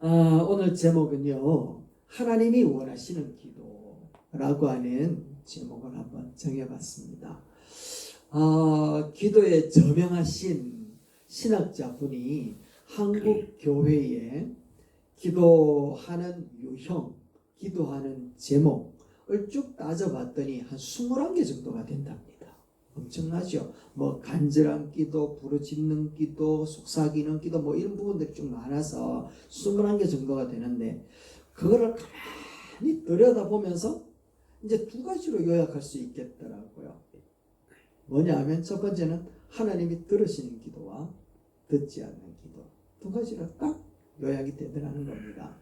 오늘 제목은요, 하나님이 원하시는 기도라고 하는 제목을 한번 정해봤습니다. 기도에 저명하신 신학자분이 한국 교회에 기도하는 유형, 기도하는 제목을 쭉 따져봤더니 한 21개 정도가 된답니다. 엄청나죠? 간절한 기도, 부르짖는 기도, 속삭이는 기도, 이런 부분들이 좀 많아서 21개 정도가 되는데, 그거를 가만히 들여다보면서 이제 두 가지로 요약할 수 있겠더라고요. 뭐냐 하면 첫 번째는 하나님이 들으시는 기도와 듣지 않는 기도, 두 가지로 딱 요약이 되더라는 겁니다.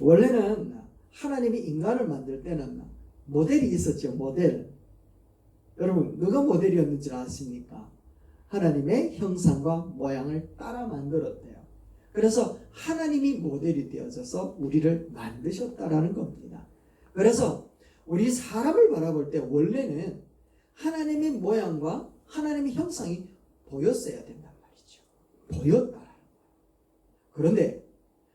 원래는 하나님이 인간을 만들 때는 모델이 있었죠. 모델. 여러분, 누가 모델이었는지 아십니까? 하나님의 형상과 모양을 따라 만들었대요. 그래서 하나님이 모델이 되어져서 우리를 만드셨다라는 겁니다. 그래서 우리 사람을 바라볼 때 원래는 하나님의 모양과 하나님의 형상이 보였어야 된단 말이죠. 보였다라는 거예요. 그런데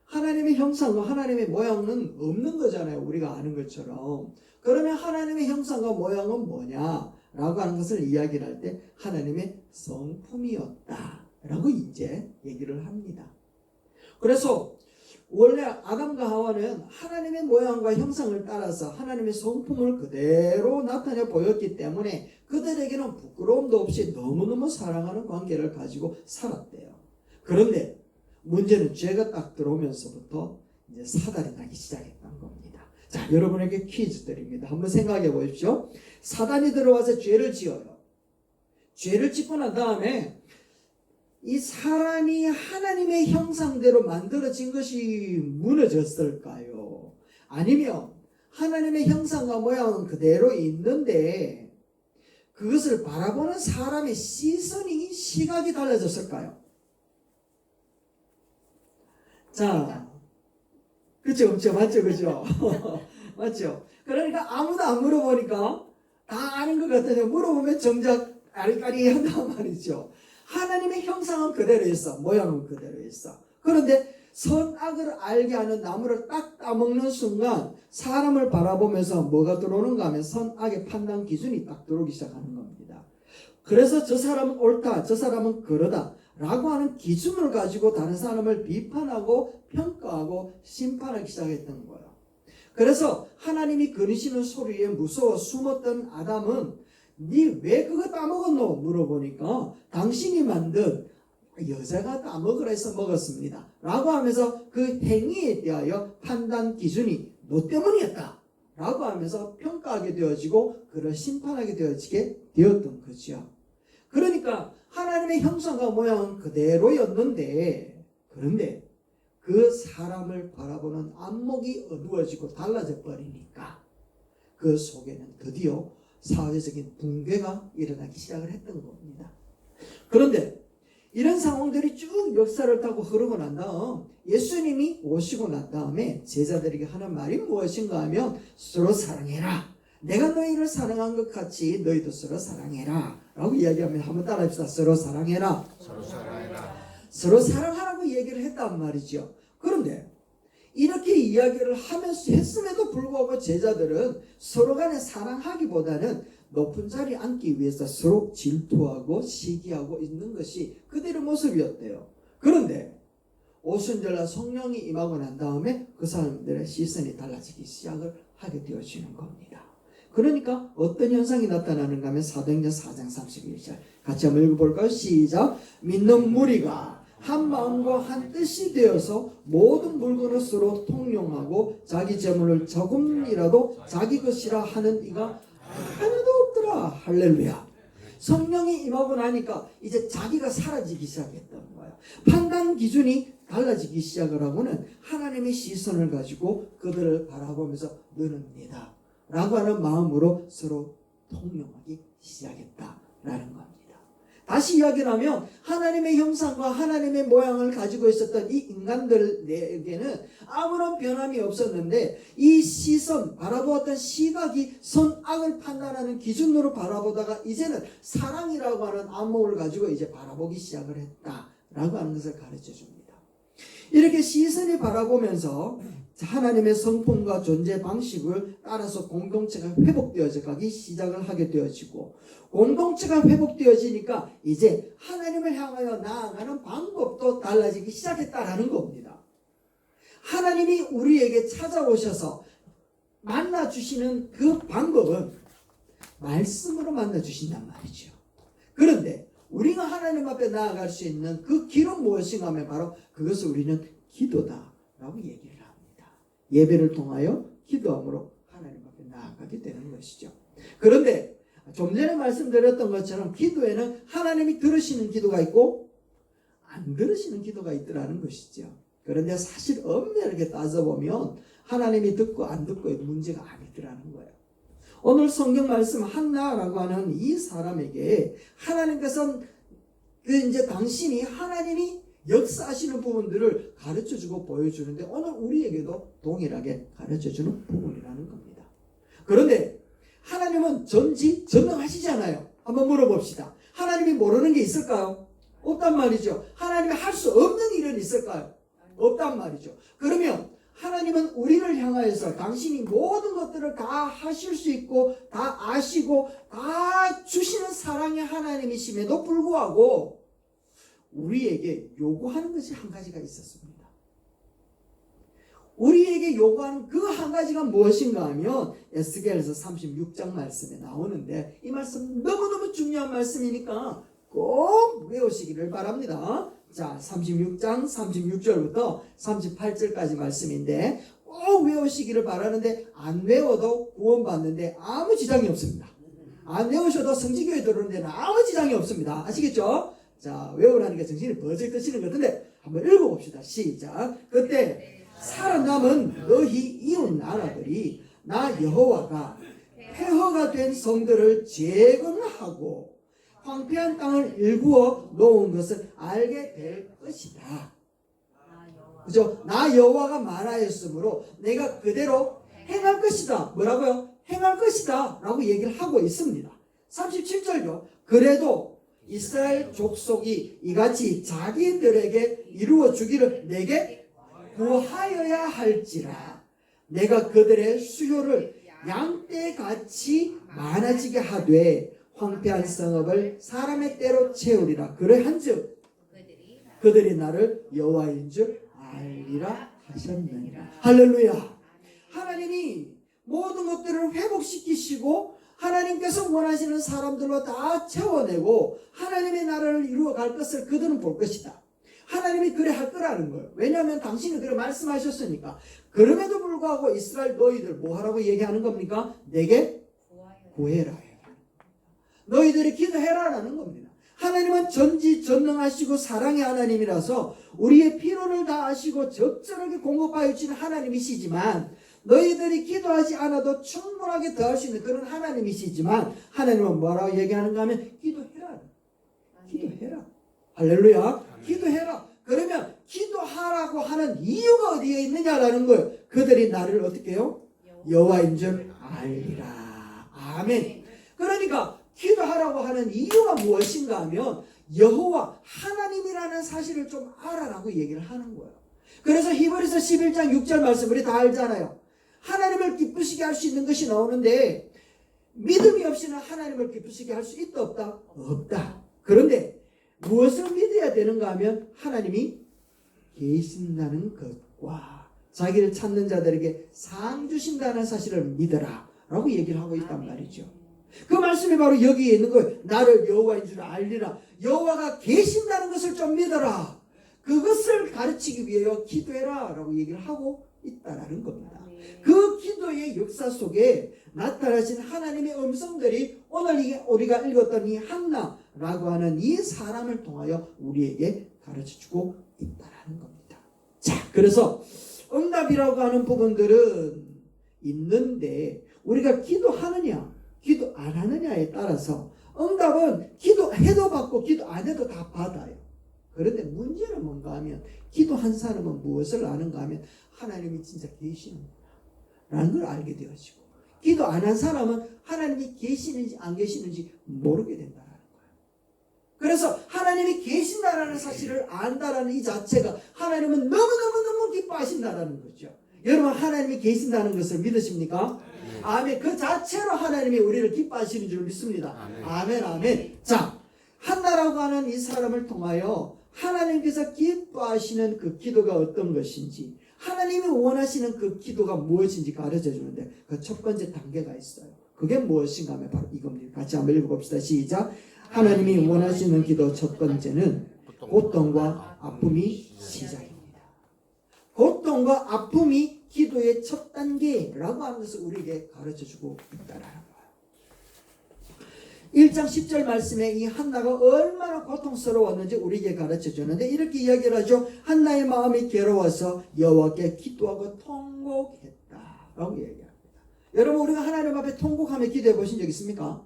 하나님의 형상과 하나님의 모양은 없는 거잖아요. 우리가 아는 것처럼. 그러면 하나님의 형상과 모양은 뭐냐? 라고 하는 것을 이야기를 할 때 하나님의 성품이었다 라고 이제 얘기를 합니다. 그래서 원래 아담과 하와는 하나님의 모양과 형상을 따라서 하나님의 성품을 그대로 나타내 보였기 때문에 그들에게는 부끄러움도 없이 너무너무 사랑하는 관계를 가지고 살았대요. 그런데 문제는 죄가 딱 들어오면서부터 이제 사달이 나기 시작했던 겁니다. 자, 여러분에게 퀴즈 드립니다. 한번 생각해 보십시오. 사단이 들어와서 죄를 지어요. 죄를 짓고 난 다음에 이 사람이 하나님의 형상대로 만들어진 것이 무너졌을까요? 아니면 하나님의 형상과 모양은 그대로 있는데 그것을 바라보는 사람의 시각이 달라졌을까요? 자, 그쵸, 맞죠, 그죠? 맞죠? 그러니까 아무도 안 물어보니까 다 아는 것 같아요. 물어보면 정작 아리까리한단 말이죠. 하나님의 형상은 그대로 있어. 모양은 그대로 있어. 그런데 선악을 알게 하는 나무를 딱 따먹는 순간 사람을 바라보면서 뭐가 들어오는가 하면 선악의 판단 기준이 딱 들어오기 시작하는 겁니다. 그래서 저 사람은 옳다, 저 사람은 그러다 라고 하는 기준을 가지고 다른 사람을 비판하고 평가하고 심판하기 시작했던 거예요. 그래서 하나님이 거니시는 소리에 무서워 숨었던 아담은 니 왜 그거 따먹었노? 물어보니까 당신이 만든 여자가 따먹으라 해서 먹었습니다 라고 하면서 그 행위에 대하여 판단 기준이 너 때문이었다 라고 하면서 평가하게 되어지고 그를 심판하게 되어지게 되었던 거죠. 그러니까 하나님의 형상과 모양은 그대로였는데, 그런데 그 사람을 바라보는 안목이 어두워지고 달라져 버리니까 그 속에는 드디어 사회적인 붕괴가 일어나기 시작을 했던 겁니다. 그런데 이런 상황들이 쭉 역사를 타고 흐르고 난 다음 예수님이 오시고 난 다음에 제자들에게 하는 말이 무엇인가 하면 서로 사랑해라. 내가 너희를 사랑한 것 같이 너희도 서로 사랑해라 라고 이야기하면 한번 따라합시다. 서로 사랑해라. 서로 사랑해라. 서로 사랑하라고 얘기를 했단 말이죠. 그런데 이렇게 이야기를 하면서 했음에도 불구하고 제자들은 서로 간에 사랑하기보다는 높은 자리에 앉기 위해서 서로 질투하고 시기하고 있는 것이 그들의 모습이었대요. 그런데 오순절날 성령이 임하고 난 다음에 그 사람들의 시선이 달라지기 시작을 하게 되어지는 겁니다. 그러니까 어떤 현상이 나타나는가 하면 사도행전 4장 31절 같이 한번 읽어볼까요? 시작. 믿는 무리가 한 마음과 한 뜻이 되어서 모든 물건을 서로 통용하고 자기 재물을 조금이라도 자기 것이라 하는 이가 하나도 없더라. 할렐루야. 성령이 임하고 나니까 이제 자기가 사라지기 시작했던 거예요. 판단 기준이 달라지기 시작을 하고는 하나님의 시선을 가지고 그들을 바라보면서 너는 니다 라고 하는 마음으로 서로 통용하기 시작했다라는 겁니다. 다시 이야기를 하면 하나님의 형상과 하나님의 모양을 가지고 있었던 이 인간들에게는 아무런 변함이 없었는데 이 시선, 바라보았던 시각이 선악을 판단하는 기준으로 바라보다가 이제는 사랑이라고 하는 안목을 가지고 이제 바라보기 시작을 했다라고 하는 것을 가르쳐 줍니다. 이렇게 시선이 바라보면서 하나님의 성품과 존재 방식을 따라서 공동체가 회복되어져 가기 시작을 하게 되어지고, 공동체가 회복되어지니까 이제 하나님을 향하여 나아가는 방법도 달라지기 시작했다라는 겁니다. 하나님이 우리에게 찾아오셔서 만나주시는 그 방법은 말씀으로 만나주신단 말이죠. 그런데 우리가 하나님 앞에 나아갈 수 있는 그 길은 무엇인가 하면 바로 그것을 우리는 기도다라고 얘기를 합니다. 예배를 통하여 기도함으로 하나님 앞에 나아가게 되는 것이죠. 그런데 좀 전에 말씀드렸던 것처럼 기도에는 하나님이 들으시는 기도가 있고 안 들으시는 기도가 있더라는 것이죠. 그런데 사실 엄밀하게 따져보면 하나님이 듣고 안 듣고의 문제가 아니더라는 거예요. 오늘 성경 말씀 한나라고 하는 이 사람에게 하나님께서는 이제 당신이 하나님이 역사하시는 부분들을 가르쳐주고 보여주는데 오늘 우리에게도 동일하게 가르쳐주는 부분이라는 겁니다. 그런데 하나님은 전지전능하시잖아요. 한번 물어봅시다. 하나님이 모르는 게 있을까요? 없단 말이죠. 하나님이 할 수 없는 일은 있을까요? 없단 말이죠. 그러면 하나님은 우리를 향하여서 당신이 모든 것들을 다 하실 수 있고 다 아시고 다 주시는 사랑의 하나님이심에도 불구하고 우리에게 요구하는 것이 한 가지가 있었습니다. 우리에게 요구하는 그 한 가지가 무엇인가 하면 에스겔서 36장 말씀에 나오는데 이 말씀 너무너무 중요한 말씀이니까 꼭 외우시기를 바랍니다. 자, 36장 36절부터 38절까지 말씀인데 꼭 외우시기를 바라는데 안 외워도 구원받는데 아무 지장이 없습니다. 안 외우셔도 성지교회 들어오는 데는 아무 지장이 없습니다. 아시겠죠? 자, 외우라니까 정신이 버쩍 드시는 것 같은데 한번 읽어봅시다. 시작. 그때 살아남은 너희 이웃 나라들이 나 여호와가 폐허가 된 성들을 재건하고 황폐한 땅을 일구어 놓은 것을 알게 될 것이다. 그죠? 나 여호와가 말하였으므로 내가 그대로 행할 것이다. 뭐라고요? 행할 것이다 라고 얘기를 하고 있습니다. 37절요. 그래도 이스라엘 족속이 이같이 자기들에게 이루어 주기를 내게 구하여야 할지라 내가 그들의 수요를 양떼같이 많아지게 하되 황폐한 성읍을 사람의 때로 채우리라. 그러한즉 그들이 나를 여호와인 줄 알리라 하셨느니라. 할렐루야. 하나님이 모든 것들을 회복시키시고 하나님께서 원하시는 사람들로 다 채워내고 하나님의 나라를 이루어갈 것을 그들은 볼 것이다. 하나님이 그래 할 거라는 거예요. 왜냐하면 당신이 그래 말씀하셨으니까. 그럼에도 불구하고 이스라엘 너희들 뭐하라고 얘기하는 겁니까? 내게 구해라. 너희들이 기도해라라는 겁니다. 하나님은 전지전능하시고 사랑의 하나님이라서 우리의 필요를 다 아시고 적절하게 공급하여 주시는 하나님이시지만 너희들이 기도하지 않아도 충분하게 더할 수 있는 그런 하나님이시지만 하나님은 뭐라고 얘기하는가 하면 기도해라. 기도해라. 할렐루야. 기도해라. 그러면 기도하라고 하는 이유가 어디에 있느냐라는 거예요. 그들이 나를 어떻게 해요? 여호와인 줄 알리라. 아멘. 그러니까 기도하라고 하는 이유가 무엇인가 하면 여호와 하나님이라는 사실을 좀 알아라고 얘기를 하는 거예요. 그래서 히브리서 11장 6절 말씀 우리 다 알잖아요. 하나님을 기쁘시게 할 수 있는 것이 나오는데 믿음이 없이는 하나님을 기쁘시게 할 수 있다 없다? 없다. 그런데 무엇을 믿어야 되는가 하면 하나님이 계신다는 것과 자기를 찾는 자들에게 상 주신다는 사실을 믿어라 라고 얘기를 하고 있단 말이죠. 그 말씀이 바로 여기에 있는 거예요. 나를 여호와인 줄 알리라. 여호와가 계신다는 것을 좀 믿어라. 그것을 가르치기 위하여 기도해라 라고 얘기를 하고 있다라는 겁니다. 그 기도의 역사 속에 나타나신 하나님의 음성들이 오늘 우리가 읽었던 이 한나라고 하는 이 사람을 통하여 우리에게 가르쳐주고 있다라는 겁니다. 자, 그래서 응답이라고 하는 부분들은 있는데 우리가 기도하느냐 기도 안 하느냐에 따라서 응답은 기도해도 받고 기도 안 해도 다 받아요. 그런데 문제는 뭔가 하면 기도한 사람은 무엇을 아는가 하면 하나님이 진짜 계시는구나 라는 걸 알게 되어지고 기도 안 한 사람은 하나님이 계시는지 안 계시는지 모르게 된다는 거예요. 그래서 하나님이 계신다라는 사실을 안다라는 이 자체가 하나님은 너무너무너무 기뻐하신다라는 거죠. 여러분 하나님이 계신다는 것을 믿으십니까? 아멘. 그 자체로 하나님이 우리를 기뻐하시는 줄 믿습니다. 아멘 아멘. 자, 한나라고 하는 이 사람을 통하여 하나님께서 기뻐하시는 그 기도가 어떤 것인지, 하나님이 원하시는 그 기도가 무엇인지 가르쳐 주는데 그 첫 번째 단계가 있어요. 그게 무엇인가 하면 바로 이겁니다. 같이 한번 읽어봅시다. 시작. 하나님이 원하시는 기도 첫 번째는 고통과 아픔이 시작입니다. 고통과 아픔이 기도의 첫 단계라고 하는 것을 우리에게 가르쳐 주고 있다라는 거예요. 1장 10절 말씀에 이 한나가 얼마나 고통스러웠는지 우리에게 가르쳐 주는데 이렇게 이야기를 하죠. 한나의 마음이 괴로워서 여호와께 기도하고 통곡했다 라고 얘기합니다. 여러분 우리가 하나님 앞에 통곡하며 기도해 보신 적 있습니까?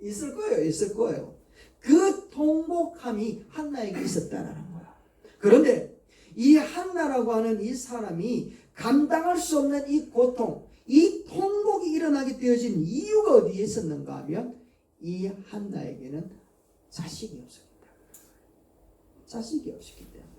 있을 거예요. 있을 거예요. 그 통곡함이 한나에게 있었다는 거야. 그런데 이 한나라고 하는 이 사람이 감당할 수 없는 이 고통, 이 통곡이 일어나게 되어진 이유가 어디에 있었는가 하면 이 한나에게는 자식이 없었기 때문에. 자식이 없었기 때문에.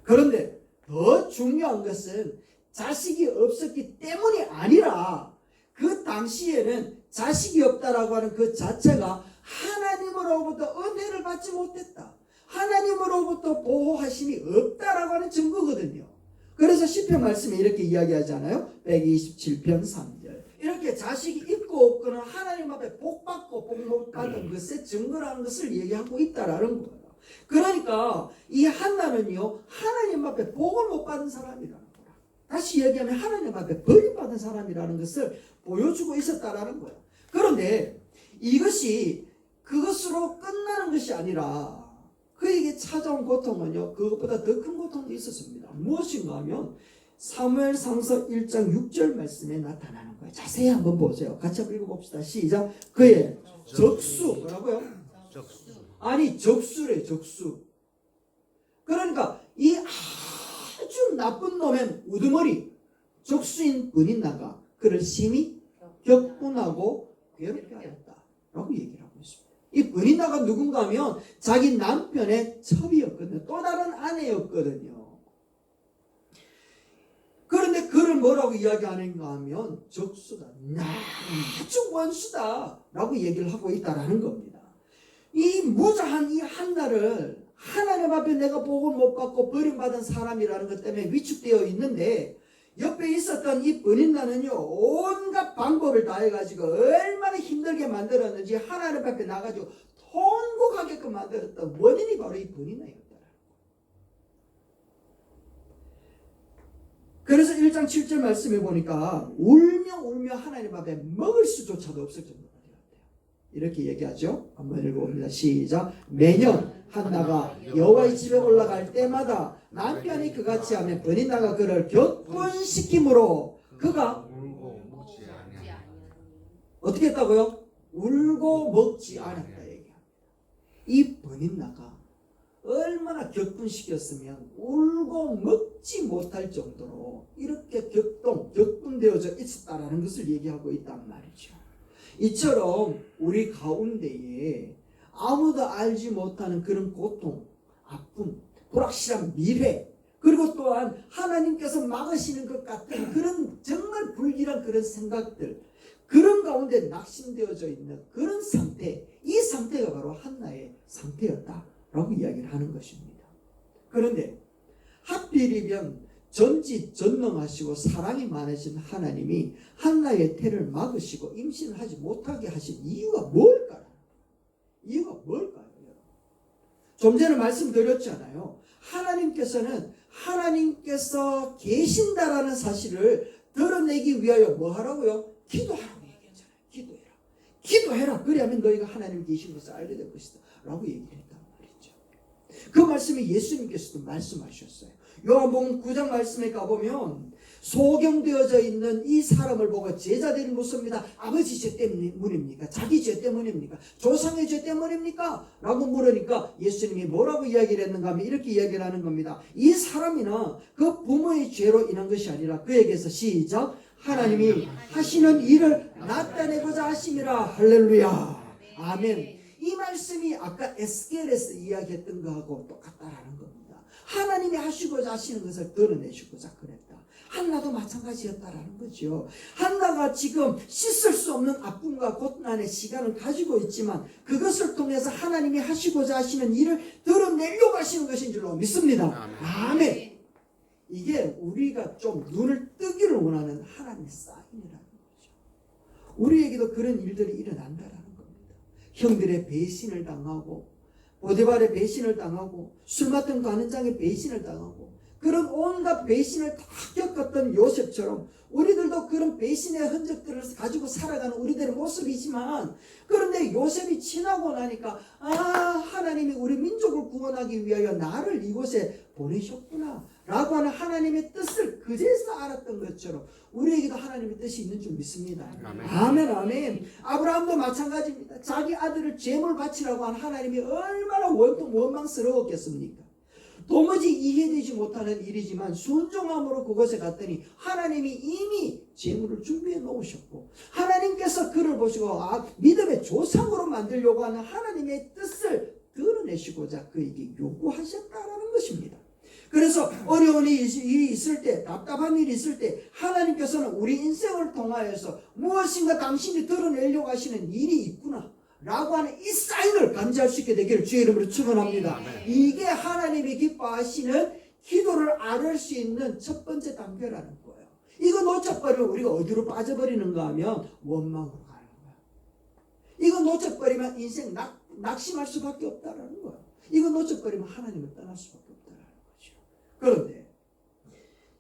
그런데 더 중요한 것은 자식이 없었기 때문이 아니라 그 당시에는 자식이 없다라고 하는 그 자체가 하나님으로부터 은혜를 받지 못했다. 하나님으로부터 보호하심이 없다라고 하는 증거거든요. 그래서 시편 말씀에 이렇게 이야기하잖아요. 127편 3절. 이렇게 자식이 있고 없고는 하나님 앞에 복 받고 복 못 받은 것의 증거라는 것을 얘기하고 있다라는 거예요. 그러니까 이 한나는요, 하나님 앞에 복을 못 받은 사람이라는 거야. 다시 얘기하면 하나님 앞에 버림받은 사람이라는 것을 보여주고 있었다라는 거예요. 그런데 이것이 그것으로 끝나는 것이 아니라 그에게 찾아온 고통은요, 그것보다 더 큰 고통도 있었습니다. 무엇인가 하면 사무엘상서 1장 6절 말씀에 나타나는 거예요. 자세히 한번 보세요. 같이 한번 읽어봅시다. 시작. 그의 적수. 뭐라고요? 아니 적수래. 적수. 그러니까 이 아주 나쁜 놈의 우두머리 적수인 분인나가 그를 심히 격분하고 괴롭게 하였다 라고 얘기를 하고 있습니다. 이 분인나가 누군가 하면 자기 남편의 첩이었거든요. 또 다른 아내였거든요. 그런데 그를 뭐라고 이야기하는가 하면 적수다, 아주 원수다 라고 얘기를 하고 있다라는 겁니다. 이 무자한 이 한나를 하나님 앞에 내가 복을 못 받고 버림받은 사람이라는 것 때문에 위축되어 있는데 옆에 있었던 이 번인나는요, 온갖 방법을 다 해가지고 얼마나 힘들게 만들었는지 하나님 앞에 나가지고 통곡하게끔 만들었던 원인이 바로 이 번인나였다. 그래서 1장 7절 말씀해 보니까 울며 하나님 앞에 먹을 수조차도 없을 정도가 되었대요. 이렇게 얘기하죠. 한번 읽어봅니다. 시작. 매년 한나가 여호와의 집에 올라갈 때마다 남편이 그같이 하면 번인나가 그를 격분시키므로 그가 어떻게 했다고요? 울고 먹지 않았다 얘기합니다. 이 번인나가 얼마나 격분시켰으면 울고 먹지 못할 정도로 이렇게 격분되어져 있었다라는 것을 얘기하고 있단 말이죠. 이처럼 우리 가운데에 아무도 알지 못하는 그런 고통, 아픔, 불확실한 미래, 그리고 또한 하나님께서 막으시는 것 같은 그런 정말 불길한 그런 생각들, 그런 가운데 낙심되어져 있는 그런 상태, 이 상태가 바로 한나의 상태였다라고 이야기를 하는 것입니다. 그런데 하필이면 전지전능하시고 사랑이 많으신 하나님이 한나의 태를 막으시고 임신을 하지 못하게 하신 이유가 뭘까요? 이유가 뭘까요? 좀 전에 말씀드렸잖아요. 하나님께서 계신다라는 사실을 드러내기 위하여 뭐 하라고요? 기도하라고 얘기했잖아요. 기도해라. 그래야면 너희가 하나님 계신 것을 알게 될 것이다 라고 얘기를 했단 말이죠. 그 말씀에 예수님께서도 말씀하셨어요. 요한복음 9장 말씀에 가보면 소경되어져 있는 이 사람을 보고 제자들이 묻습니다. 아버지 죄 때문입니까? 자기 죄 때문입니까? 조상의 죄 때문입니까? 라고 물으니까 예수님이 뭐라고 이야기를 했는가 하면 이렇게 이야기를 하는 겁니다. 이 사람이나 그 부모의 죄로 인한 것이 아니라 그에게서 시작. 하나님이 하시는 일을 나타내고자 하심이라. 할렐루야. 아멘. 이 말씀이 아까 에스겔에서 이야기했던 거하고 똑같다라는 겁니다. 하나님이 하시고자 하시는 것을 드러내시고자 그랬다. 한나도 마찬가지였다라는 거죠. 한나가 지금 씻을 수 없는 아픔과 고난의 시간을 가지고 있지만 그것을 통해서 하나님이 하시고자 하시는 일을 드러내려고 하시는 것인 줄로 믿습니다. 아멘. 이게 우리가 좀 눈을 뜨기를 원하는 하나님의 사인이라는 거죠. 우리에게도 그런 일들이 일어난다라는 겁니다. 형들의 배신을 당하고 보디발의 배신을 당하고 술 맡은 관원장의 배신을 당하고 그런 온갖 배신을 다 겪었던 요셉처럼 우리들도 그런 배신의 흔적들을 가지고 살아가는 우리들의 모습이지만 그런데 요셉이 지나고 나니까 하나님이 우리 민족을 구원하기 위하여 나를 이곳에 보내셨구나 라고 하는 하나님의 뜻을 그제서 알았던 것처럼 우리에게도 하나님의 뜻이 있는 줄 믿습니다. 아멘 아멘. 아브라함도 마찬가지입니다. 자기 아들을 제물 바치라고 한 하나님이 얼마나 원망스러웠겠습니까? 도무지 이해되지 못하는 일이지만 순종함으로 그곳에 갔더니 하나님이 이미 제물을 준비해 놓으셨고 하나님께서 그를 보시고 믿음의 조상으로 만들려고 하는 하나님의 뜻을 드러내시고자 그에게 요구하셨다라는 것입니다. 그래서 어려운 일이 있을 때 답답한 일이 있을 때 하나님께서는 우리 인생을 통하여서 무엇인가 당신이 드러내려고 하시는 일이 있구나 라고 하는 이 사인을 감지할 수 있게 되기를 주의 이름으로 축원합니다. 이게 하나님이 기뻐하시는 기도를 알을 수 있는 첫 번째 단계라는 거예요. 이거 놓쳐버리면 우리가 어디로 빠져버리는가 하면 원망으로 가는 거야. 이거 놓쳐버리면 인생 낙심할 수밖에 없다라는 거예요. 이거 놓쳐버리면 하나님을 떠날 수밖에 없다라는 거죠. 그런데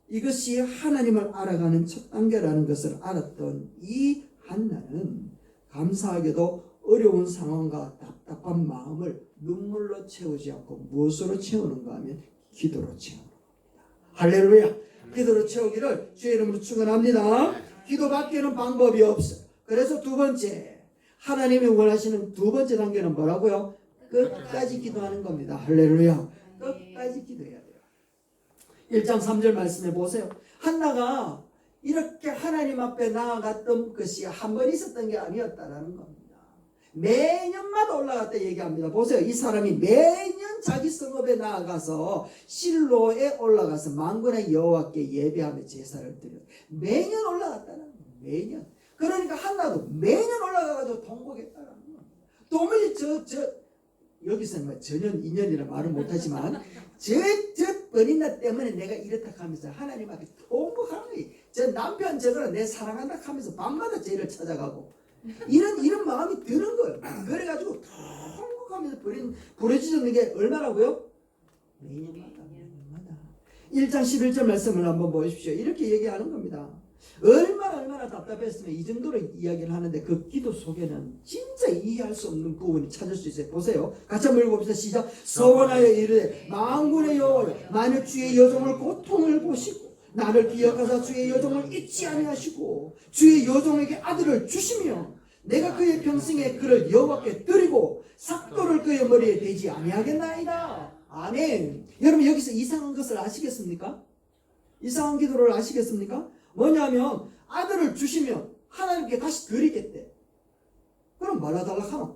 이것이 하나님을 알아가는 첫 단계라는 것을 알았던 이 한나는 감사하게도 어려운 상황과 답답한 마음을 눈물로 채우지 않고 무엇으로 채우는가 하면 기도로 채우는 겁니다. 할렐루야. 기도로 채우기를 주의 이름으로 축원합니다. 기도밖에는 방법이 없어요. 그래서 두 번째 하나님이 원하시는 두 번째 단계는 뭐라고요? 끝까지 기도하는 겁니다. 할렐루야. 끝까지 기도해야 돼요. 1장 3절 말씀해 보세요. 한나가 이렇게 하나님 앞에 나아갔던 것이 한 번 있었던 게 아니었다라는 겁니다. 매년마다 올라갔다 얘기합니다. 보세요. 이 사람이 매년 자기 성읍에 나아가서 실로에 올라가서 만군의 여호와께 예배하며 제사를 드려요. 매년 올라갔다는 거예요. 매년. 그러니까 한나도 매년 올라가가지고 통곡했다는 거예요. 도무지 여기서는 뭐 전년 인연이라 말은 못하지만 저 번인나 때문에 내가 이렇다 하면서 하나님 앞에 통곡하는 거예요. 저 남편 저거는 내 사랑한다 하면서 밤마다 죄를 찾아가고 이런 마음이 드는 거예요. 그래가지고 통곡하면서 부러지는 게 얼마라고요? 매년마다. 1장 11절 말씀을 한번 보십시오. 이렇게 얘기하는 겁니다. 얼마나 답답했으면 이 정도로 이야기를 하는데 그 기도 속에는 진짜 이해할 수 없는 부분이 찾을 수 있어요. 보세요. 같이 한번 읽어봅시다. 시작. 서원하여 이르되 만군의 여호와여 만일 주의 여종을 고통을 보시고 나를 기억하사 주의 여종을 잊지 아니하시고 주의 여종에게 아들을 주시며 내가 그의 평생에 그를 여호와께 드리고 삭도를 그의 머리에 대지 아니하겠나이다. 아멘. 여러분 여기서 이상한 것을 아시겠습니까? 이상한 기도를 아시겠습니까? 뭐냐면 아들을 주시면 하나님께 다시 드리겠대. 그럼 말아달라 하나?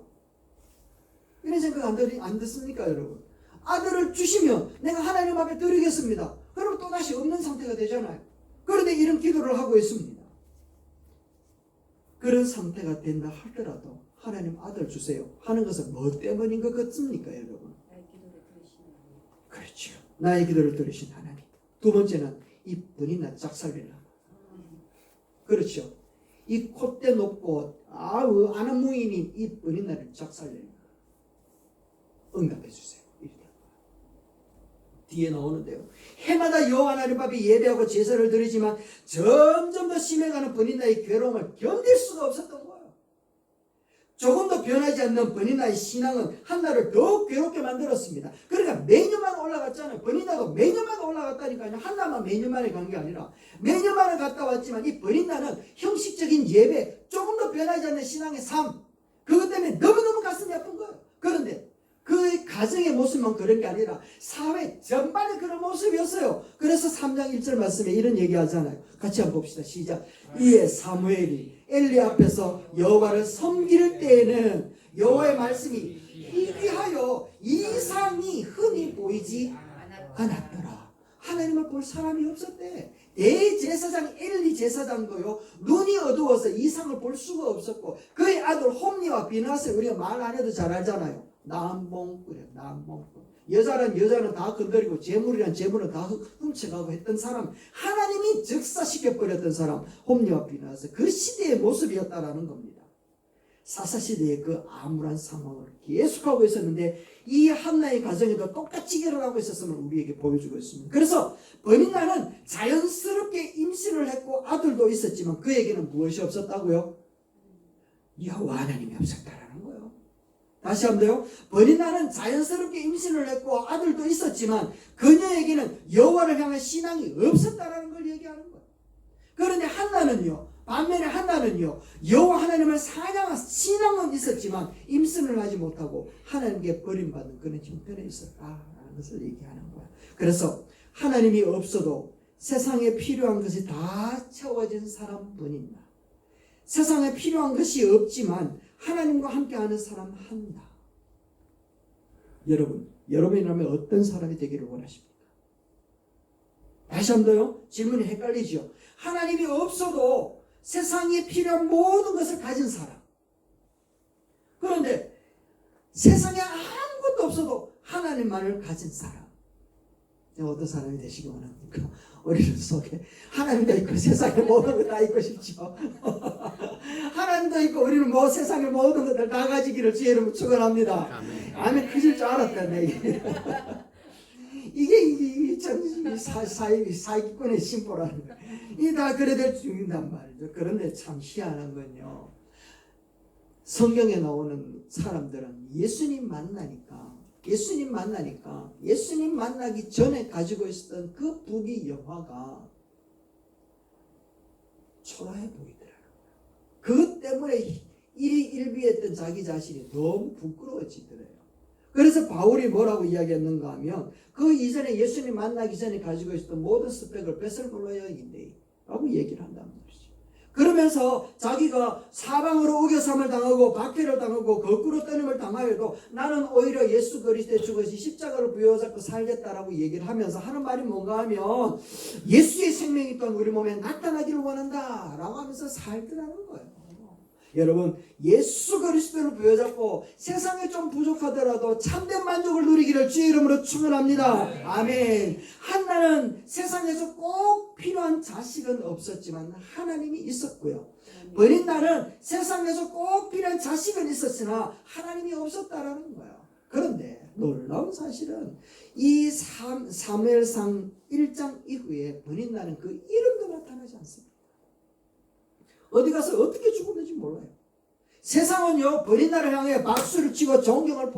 이런 생각 안 듣습니까 여러분? 아들을 주시면 내가 하나님 앞에 드리겠습니다. 그럼 또다시 없는 상태가 되잖아요. 그런데 이런 기도를 하고 있습니다. 그런 상태가 된다 하더라도 하나님 아들 주세요 하는 것은 뭐 때문인 것 같습니까 여러분? 그렇죠. 나의 기도를 들으신 하나님. 두 번째는 이 번이나 짝살리라. 그렇죠. 이 콧대 높고 아나무인이 이 번이나를 짝살리라. 응답해 주세요. 뒤에 나오는데요. 해마다 여호와 하나님 앞에 예배하고 제사를 드리지만 점점 더 심해가는 번이나의 괴로움을 견딜 수가 없었던 거예요. 조금도 변하지 않는 번이나의 신앙은 한나를 더욱 괴롭게 만들었습니다. 그러니까 매년마다 올라갔잖아요. 번이나가 매년마다 올라갔다니까요. 한나만 매년만에 간 게 아니라 매년만에 갔다 왔지만 이 번이나는 형식적인 예배, 조금도 변하지 않는 신앙의 삶, 그것 때문에 너무너무 가슴이 아픈 거예요. 그런데 그 가정의 모습만 그런 게 아니라 사회 전반에 그런 모습이었어요. 그래서 3장 1절 말씀에 이런 얘기하잖아요. 같이 한번 봅시다. 시작. 이에 사무엘이 엘리 앞에서 여호와를 섬길 때에는 여호와의 말씀이 희귀하여 이상이 흔히 보이지 않았더라. 하나님을 볼 사람이 없었대. 대제사장 엘리 제사장도요, 눈이 어두워서 이상을 볼 수가 없었고, 그의 아들 홈리와 비나스, 우리가 말 안 해도 잘 알잖아요. 남봉 그래, 남봉. 여자는 다 건드리고 재물은 다 훔쳐가고 했던 사람, 하나님이 즉사시켜버렸던 사람, 홈리와 비나스, 그 시대의 모습이었다라는 겁니다. 사사시대의 그 암울한 상황을 계속하고 있었는데, 이 한나의 가정에도 똑같이 일어나고 있었음을 우리에게 보여주고 있습니다. 그래서 버니나는 자연스럽게 임신을 했고 아들도 있었지만 그에게는 무엇이 없었다고요? 여호와 하나님이 없었다라는 거예요. 다시 한번요. 버니나는 자연스럽게 임신을 했고 아들도 있었지만 그녀에게는 여호와를 향한 신앙이 없었다라는 걸 얘기하는 거예요. 그런데 반면에 한나는요, 여호와 하나님을 사냥한 신앙은 있었지만 임신을 하지 못하고 하나님께 버림받은 그런 형편에 있었다라는 것을 얘기하는 거예요. 그래서 하나님이 없어도 세상에 필요한 것이 다 채워진 사람뿐이다. 세상에 필요한 것이 없지만 하나님과 함께하는 사람 한나. 여러분이라면 어떤 사람이 되기를 원하십니까? 다시 한번요. 질문이 헷갈리죠. 하나님이 없어도 세상에 필요한 모든 것을 가진 사람. 그런데 세상에 아무것도 없어도 하나님만을 가진 사람. 어떤 사람이 되시기 원합니까? 우리들 속에 하나님도 있고 세상에 모든 것 다 있고 싶죠. 하나님도 있고 우리는 세상의 모든 것들 다 가지기를 주의 이름으로 축원합니다. 아멘. 그질 줄 알았다네. 이게 참 사기꾼의 심보라는 거예요. 이 다 그래 될 중이란 말이죠. 그런데 참 희한한 건요, 성경에 나오는 사람들은 예수님 만나기 전에 가지고 있었던 그 부귀 영화가 초라해 보이더라고요. 그것 때문에 일비했던 자기 자신이 너무 부끄러워지더래요. 그래서 바울이 뭐라고 이야기했는가 하면, 그 이전에 예수님 만나기 전에 가지고 있었던 모든 스펙을 뺏을걸로 여긴대 라고 얘기를 한단 말이죠. 그러면서 자기가 사방으로 우겨삼을 당하고 박해를 당하고 거꾸로 떠임을 당하여도 나는 오히려 예수 그리스도의 죽으신 십자가를 부여잡고 살겠다라고 얘기를 하면서 하는 말이 뭔가 하면, 예수의 생명이 또한 우리 몸에 나타나기를 원한다 라고 하면서 살더라는 거예요. 여러분, 예수 그리스도를 부여잡고 세상에 좀 부족하더라도 참된 만족을 누리기를 주의 이름으로 축원합니다. 아멘. 한나는 세상에서 꼭 필요한 자식은 없었지만 하나님이 있었고요. 버린나는 세상에서 꼭 필요한 자식은 있었으나 하나님이 없었다라는 거예요. 그런데 놀라운 사실은 이 사무엘상 1장 이후에 버린나는 그 이름도 나타나지 않습니다. 어디 가서 어떻게 죽었는지 몰라요. 세상은요, 버린나를 향해 박수를 치고 존경을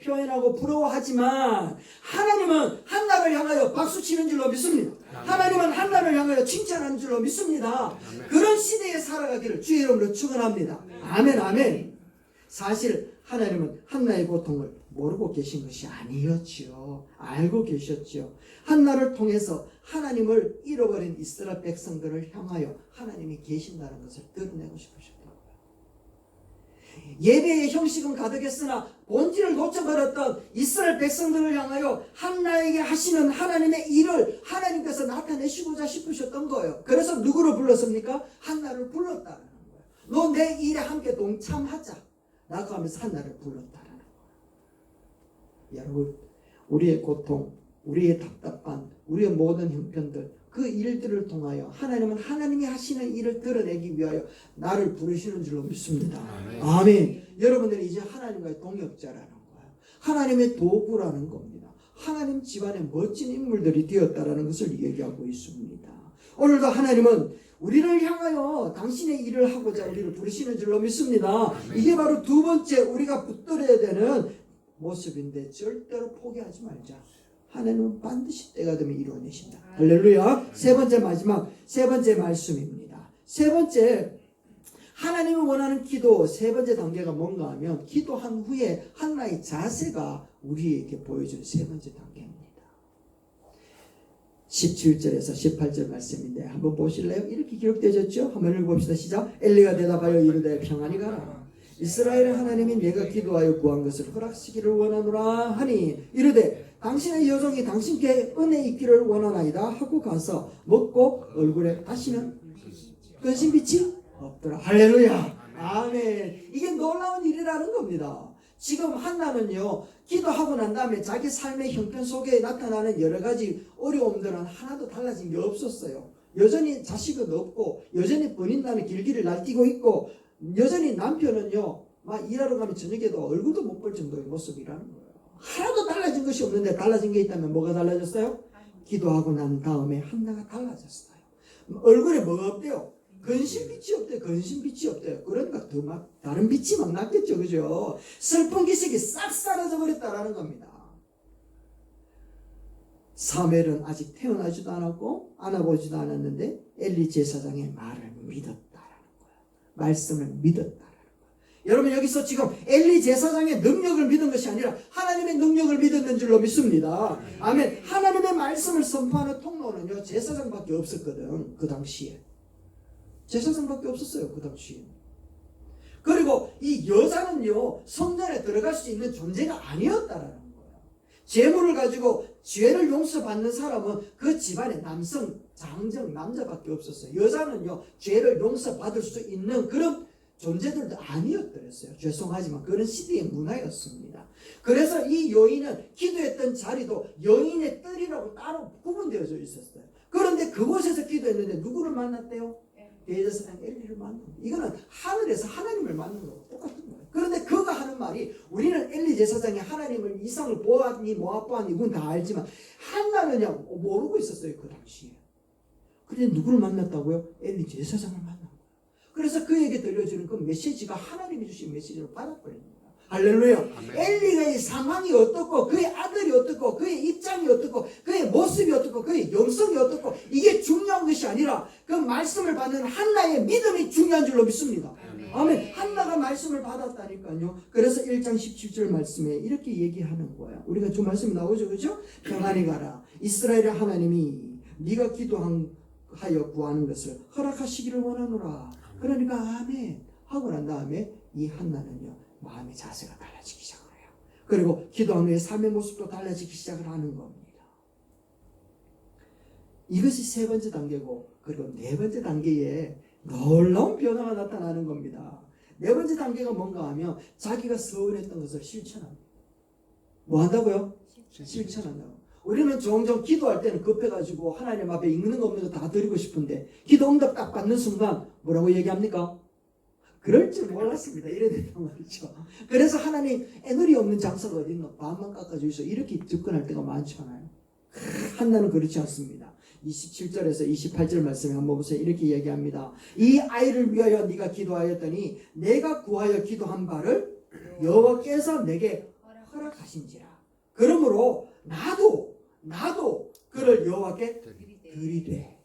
표현하고 부러워하지만 하나님은 한나를 향하여 박수 치는 줄로 믿습니다. 하나님은 한나를 향하여 칭찬하는 줄로 믿습니다. 그런 시대에 살아가기를 주의 이름으로 축원합니다. 아멘, 아멘. 사실 하나님은 한나의 고통을 모르고 계신 것이 아니었지요. 알고 계셨지요. 한나를 통해서 하나님을 잃어버린 이스라엘 백성들을 향하여 하나님이 계신다는 것을 드러내고 싶으셨다고요. 예배의 형식은 가득했으나 본질을 놓쳐버렸던 이스라엘 백성들을 향하여 한나에게 하시는 하나님의 일을 하나님께서 나타내시고자 싶으셨던 거예요. 그래서 누구를 불렀습니까? 한나를 불렀다는 거예요. 너 내 일에 함께 동참하자 라고 하면서 한나를 불렀다는 거예요. 여러분, 우리의 고통, 우리의 답답한, 우리의 모든 형편들, 그 일들을 통하여 하나님은 하나님이 하시는 일을 드러내기 위하여 나를 부르시는 줄로 믿습니다. 아멘. 여러분들이 이제 하나님과의 동역자라는 거예요. 하나님의 도구라는 겁니다. 하나님 집안의 멋진 인물들이 되었다라는 것을 얘기하고 있습니다. 오늘도 하나님은 우리를 향하여 당신의 일을 하고자 우리를 부르시는 줄로 믿습니다. 이게 바로 두 번째 우리가 붙들어야 되는 모습인데, 절대로 포기하지 말자. 하나님은 반드시 때가 되면 이루어내신다. 할렐루야. 세 번째 말씀입니다. 세 번째, 하나님이 원하는 기도 세 번째 단계가 뭔가 하면 기도한 후에 한나의 자세가 우리에게 보여주는 세 번째 단계입니다. 17절에서 18절 말씀인데 한번 보실래요? 이렇게 기록되어졌죠? 한번 읽어봅시다. 시작. 엘리가 대답하여 이르되 평안히 가라. 이스라엘의 하나님이 내가 기도하여 구한 것을 허락시키를 원하노라 하니 이르되 당신의 여종이 당신께 은혜 있기를 원하나이다 하고 가서 먹고 얼굴에 다시는 근심빛이 없더라. 할렐루야. 아멘. 이게 놀라운 일이라는 겁니다. 지금 한나는요, 기도하고 난 다음에 자기 삶의 형편 속에 나타나는 여러 가지 어려움들은 하나도 달라진 게 없었어요. 여전히 자식은 없고, 여전히 버린다는 길길을 날뛰고 있고, 여전히 남편은요, 막 일하러 가면 저녁에도 얼굴도 못 볼 정도의 모습이라는 거예요. 하나도 달라진 것이 없는데 달라진 게 있다면 뭐가 달라졌어요? 기도하고 난 다음에 한나가 달라졌어요. 얼굴에 뭐가 없대요? 근심빛이 없대요. 근심빛이 없대요. 그러니까 더 막 다른 빛이 막 났겠죠. 그죠? 슬픈 기색이 싹 사라져 버렸다라는 겁니다. 사무엘은 아직 태어나지도 않았고 안아보지도 않았는데 엘리 제사장의 말을 믿었다라는 거예요. 말씀을 믿었다라는 거예요. 여러분 여기서 지금 엘리 제사장의 능력을 믿은 것이 아니라 하나님의 능력을 믿었는 줄로 믿습니다. 아멘. 하나님의 말씀을 선포하는 통로는요 제사장밖에 없었거든. 그 당시에. 제사장밖에 없었어요. 그 당시에. 그리고 이 여자는요 성전에 들어갈 수 있는 존재가 아니었다라는 거예요. 재물을 가지고 죄를 용서받는 사람은 그 집안의 남성, 장정, 남자밖에 없었어요. 여자는요 죄를 용서받을 수 있는 그런 존재들도 아니었더랬어요. 죄송하지만 그런 시대의 문화였습니다. 그래서 이 여인은 기도했던 자리도 여인의 뜰이라고 따로 구분되어져 있었어요. 그런데 그곳에서 기도했는데 누구를 만났대요? 대제사장 엘리를 만난 거예요. 이거는 하늘에서 하나님을 만난 거고 똑같은 거예요. 그런데 그가 하는 말이 우리는 엘리 제사장이 하나님을 이상을 보았니 모아보았니 이건 다 알지만 한나는요 모르고 있었어요. 그 당시에. 그런데 누구를 만났다고요? 엘리 제사장을 만난 거예요. 그래서 그에게 들려주는 그 메시지가 하나님이 주신 메시지로 받아버린 거예요. 할렐루야. 아멘. 엘리의 상황이 어떻고 그의 아들이 어떻고 그의 입장이 어떻고 그의 모습이 어떻고 그의 영성이 어떻고 이게 중요한 것이 아니라 그 말씀을 받는 한나의 믿음이 중요한 줄로 믿습니다. 아멘. 한나가 말씀을 받았다니까요. 그래서 1장 17절 말씀에 이렇게 얘기하는 거야. 우리가 좀 말씀이 나오죠. 그죠? 평안히 가라. 이스라엘의 하나님이 네가 기도하여 구하는 것을 허락하시기를 원하노라. 그러니까 아멘 하고 난 다음에 이 한나는요 마음의 자세가 달라지기 시작을 해요. 그리고 기도한 후에 삶의 모습도 달라지기 시작을 하는 겁니다. 이것이 세 번째 단계고 그리고 네 번째 단계에 놀라운 변화가 나타나는 겁니다. 네 번째 단계가 뭔가 하면 자기가 서운했던 것을 실천합니다. 뭐 한다고요? 실천한다고. 우리는 종종 기도할 때는 급해가지고 하나님 앞에 있는 거 없는 거 다 드리고 싶은데 기도 응답 딱 받는 순간 뭐라고 얘기합니까? 그럴 줄 몰랐습니다. 이래 된단 말이죠. 그래서 하나님 애누리 없는 장사가 어디 있노? 반만 깎아주이소. 이렇게 접근할 때가 많잖아요. 한나는 그렇지 않습니다. 27절에서 28절 말씀에 한번 보세요. 이렇게 얘기합니다. 이 아이를 위하여 네가 기도하였더니 내가 구하여 기도한 바를 여호와께서 내게 허락하신지라. 그러므로 나도 그를 여호와께 드리되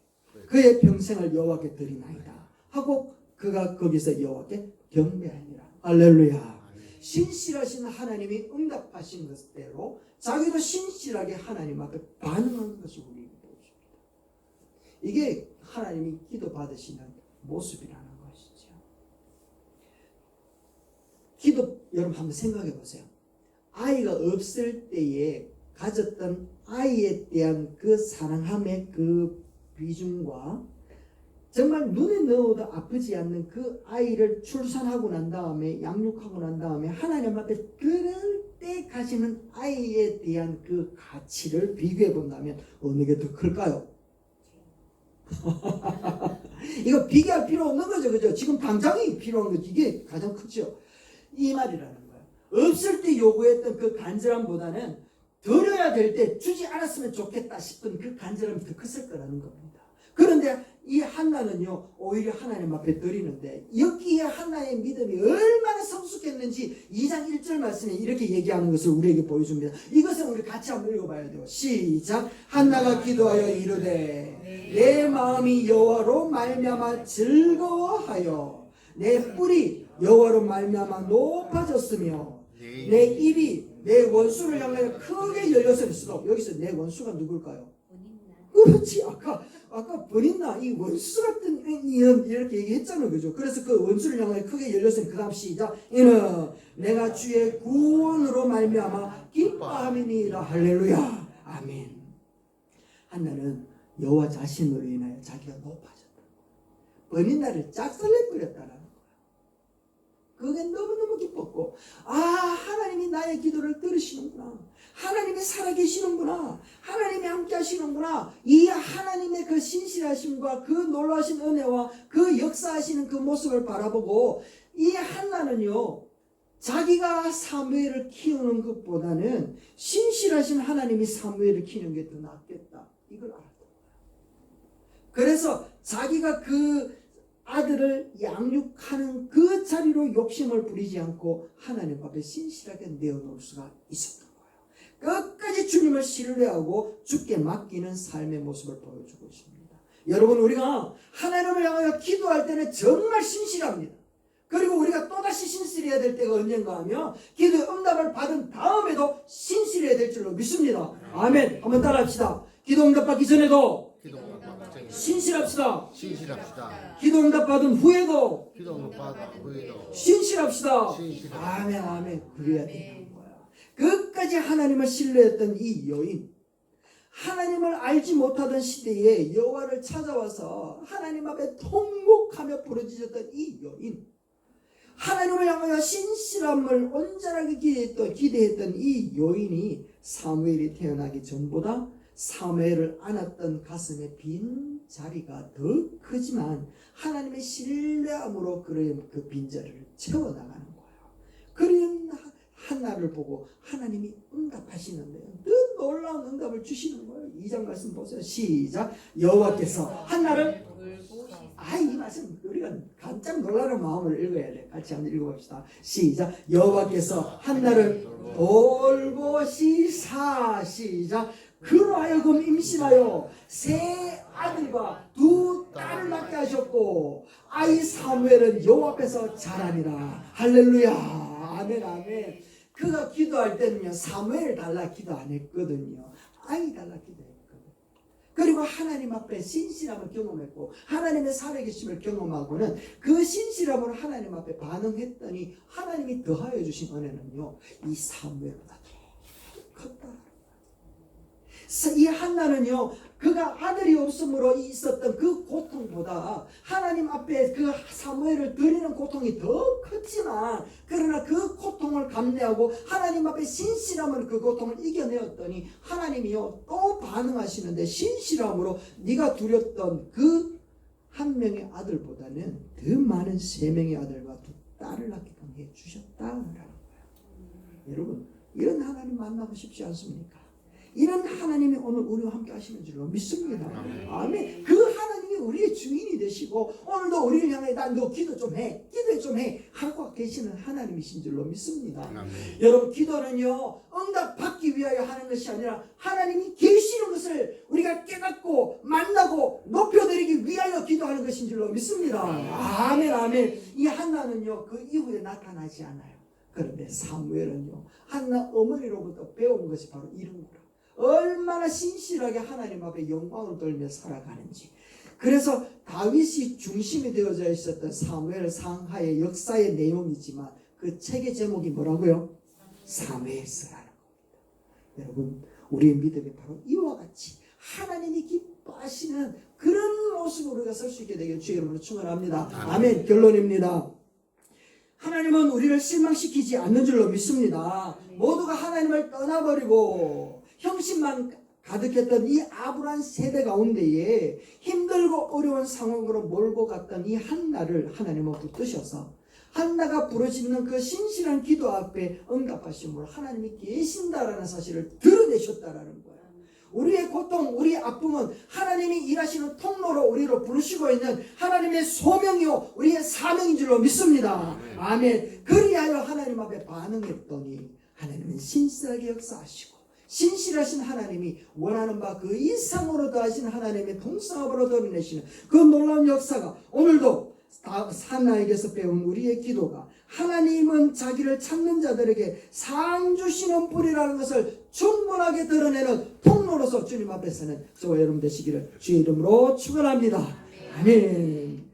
그의 평생을 여호와께 드리나이다 하고 그가 거기서 여호와께 경배하니라. 할렐루야. 신실하신 하나님이 응답하신 것대로 자기도 신실하게 하나님 앞에 반응하는 것을 우리에게 보여줍니다. 이게 하나님이 기도 받으시는 모습이라는 것이죠. 기도 여러분 한번 생각해 보세요. 아이가 없을 때에 가졌던 아이에 대한 그 사랑함의 그 비중과 정말 눈에 넣어도 아프지 않는 그 아이를 출산하고 난 다음에 양육하고 난 다음에 하나님 앞에 그럴 때 가지는 아이에 대한 그 가치를 비교해 본다면 어느 게 더 클까요? 이거 비교할 필요 없는 거죠. 그죠? 지금 당장이 필요한 거지. 이게 가장 크죠. 이 말이라는 거예요. 없을 때 요구했던 그 간절함보다는 드려야 될 때 주지 않았으면 좋겠다 싶은 그 간절함이 더 컸을 거라는 겁니다. 그런데 이 한나는요 오히려 하나님 앞에 드리는데 여기에 한나의 믿음이 얼마나 성숙했는지 2장 1절 말씀에 이렇게 얘기하는 것을 우리에게 보여줍니다. 이것은 우리 같이 한번 읽어봐야 돼요. 시작. 한나가 기도하여 이르되 내 마음이 여호와로 말미암아 즐거워하여 내 뿔이 여호와로 말미암아 높아졌으며 내 입이 내 원수를 향하여 크게 열렸을수록 여기서 내 원수가 누굴까요? 그렇지. 아까 버린나 이 원수 같은 이렇게 얘기했잖아요, 그죠? 그래서 그 원수를 향하여 크게 열렸으니 그다음 시작. 이는 내가 주의 구원으로 말미암아 기뻐함이니이다. 할렐루야. 아멘. 한나는 여호와 자신으로 인하여 자기가 높아졌다. 버린나를 짝살내 버렸다라는 거야. 그게 너무너무 기뻤고, 하나님이 나의 기도를 들으시는구나. 하나님이 살아계시는구나. 하나님이 함께 하시는구나. 이 하나님의 그 신실하심과 그 놀라신 은혜와 그 역사하시는 그 모습을 바라보고 이 한나는요, 자기가 사무엘을 키우는 것보다는 신실하신 하나님이 사무엘을 키우는 게 더 낫겠다. 이걸 알았던 거야. 그래서 자기가 그 아들을 양육하는 그 자리로 욕심을 부리지 않고 하나님 앞에 신실하게 내어놓을 수가 있었던 거예요. 끝까지 주님을 신뢰하고 주께 맡기는 삶의 모습을 보여주고 있습니다. 여러분, 우리가 하나님을 향하여 기도할 때는 정말 신실합니다. 그리고 우리가 또다시 신실해야 될 때가 언젠가 하면 기도의 응답을 받은 다음에도 신실해야 될 줄로 믿습니다. 아멘. 한번 따라합시다. 기도 응답 받기 전에도 신실합시다. 기도 응답 받은 후에도 신실합시다. 아멘, 아멘. 그래야 되는 거야. 끝까지 하나님을 신뢰했던 이 여인, 하나님을 알지 못하던 시대에 여호와를 찾아와서 하나님 앞에 통곡하며 부르짖었던 이 여인, 하나님을 향하여 신실함을 온전하게 기대했던 이 여인이 사무엘이 태어나기 전보다 사무엘을 안았던 가슴의 빈 자리가 더 크지만 하나님의 신뢰함으로 그 빈자리를 채워나가는 거예요. 그런 한나를 보고 하나님이 응답하시는데요, 더 놀라운 응답을 주시는 거예요. 2장 말씀 보세요. 시작. 여호와께서 한나를 이 말씀 우리가 깜짝 놀라는 마음으로 읽어야 돼. 같이 한번 읽어봅시다. 시작. 여호와께서 한나를 돌보시사. 시작. 그로 하여금 임신하여 세 아들과 두 딸을 낳게 하셨고 아이 사무엘은 여호와 앞에서 자라니라. 할렐루야. 아멘, 아멘. 그가 기도할 때는요, 사무엘 달라 기도 안 했거든요. 아이 달라 기도했거든요. 그리고 하나님 앞에 신실함을 경험했고 하나님의 살아계심을 경험하고는 그 신실함으로 하나님 앞에 반응했더니 하나님이 더하여 주신 은혜는요, 이 사무엘보다 더 컸다. 이 한나는요, 그가 아들이 없음으로 있었던 그 고통보다 하나님 앞에 그 사무엘을 드리는 고통이 더 컸지만, 그러나 그 고통을 감내하고 하나님 앞에 신실함으로 그 고통을 이겨내었더니 하나님이요 또 반응하시는데 신실함으로 네가 두렸던 그 한 명의 아들보다는 더 많은 세 명의 아들과 두 딸을 낳게 해 주셨다라는 거예요. 여러분, 이런 하나님 만나고 싶지 않습니까? 이런 하나님이 오늘 우리와 함께 하시는 줄로 믿습니다. 아멘. 그 하나님이 우리의 주인이 되시고 오늘도 우리를 향해 너 기도 좀 해, 기도 좀 해 하고 계시는 하나님이신 줄로 믿습니다. 아멘. 여러분, 기도는요 응답 받기 위하여 하는 것이 아니라 하나님이 계시는 것을 우리가 깨닫고 만나고 높여드리기 위하여 기도하는 것인 줄로 믿습니다. 아멘, 아멘. 이 한나는요 그 이후에 나타나지 않아요. 그런데 사무엘은요 한나 어머니로부터 배운 것이 바로 이런 거라. 얼마나 신실하게 하나님 앞에 영광을 돌며 살아가는지. 그래서 다윗이 중심이 되어져 있었던 사무엘 상하의 역사의 내용이지만 그 책의 제목이 뭐라고요? 사무엘서라는 겁니다. 여러분, 우리의 믿음이 바로 이와 같이 하나님이 기뻐하시는 그런 모습으로 우리가 설 수 있게 되길 주의 이름으로 축원합니다. 아멘. 결론입니다. 하나님은 우리를 실망시키지 않는 줄로 믿습니다. 모두가 하나님을 떠나버리고 형신만 가득했던 이 아브라함 세대 가운데에 힘들고 어려운 상황으로 몰고 갔던 이 한나를 하나님은 붙드셔서 한나가 부르짖는 그 신실한 기도 앞에 응답하심으로 하나님이 계신다라는 사실을 드러내셨다라는 거예요. 우리의 고통, 우리의 아픔은 하나님이 일하시는 통로로 우리로 부르시고 있는 하나님의 소명이요 우리의 사명인 줄로 믿습니다. 아멘. 그리하여 하나님 앞에 반응했더니 하나님은 신실하게 역사하시고 신실하신 하나님이 원하는 바 그 이상으로 더하신 하나님의 통성업으로 드러내시는 그 놀라운 역사가 오늘도 하나에게서 배운 우리의 기도가 하나님은 자기를 찾는 자들에게 상 주시는 뿌리라는 것을 충분하게 드러내는 통로로서 주님 앞에 서는 저와 여러분 되시기를 주의 이름으로 축원합니다. 아멘.